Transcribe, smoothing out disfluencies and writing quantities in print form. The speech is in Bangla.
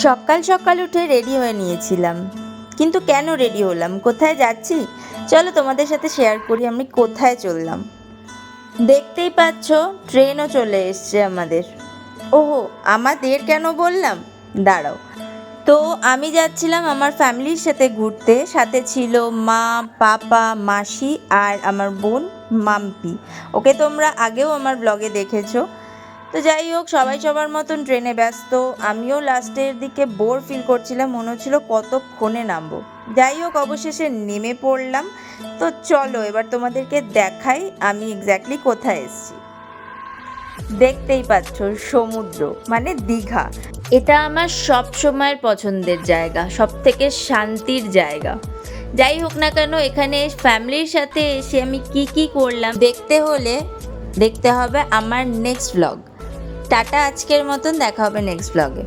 সকাল সকাল উঠে রেডি হয়ে নিয়েছিলাম, কিন্তু কেন রেডি হলাম, কোথায় যাচ্ছি চলো তোমাদের সাথে শেয়ার করি আমি কোথায় চললাম। দেখতেই পাচ্ছ ট্রেনও চলে এসছে আমাদের। ওহো, আমাদের কেন বললাম, দাঁড়াও। তো আমি যাচ্ছিলাম আমার ফ্যামিলির সাথে ঘুরতে, সাথে ছিল মা, পাপা, মাসি আর আমার বোন মাম্পি। ওকে তোমরা আগেও আমার ব্লগে দেখেছো। তো যাই হোক, সবাই সবার মতন ট্রেনে ব্যস্ত। আমিও লাস্টের দিকে বোর ফিল করছিলাম, মনে হচ্ছিল কতক্ষণে নামবো। যাই হোক, অবশেষে নেমে পড়লাম। তো চলো এবার তোমাদেরকে দেখাই আমি এক্স্যাক্টলি কোথায় এসেছি। দেখতেই পাচ্ছ সমুদ্র, মানে দীঘা। এটা আমার সব সময়ের পছন্দের জায়গা, সব থেকে শান্তির জায়গা। যাই হোক না কেন, এখানে ফ্যামিলির সাথে এসে আমি কি করলাম দেখতে হলে দেখতে হবে আমার নেক্সট ব্লগ। টাটা, আজকের মতন দেখা হবে নেক্সট ব্লগে।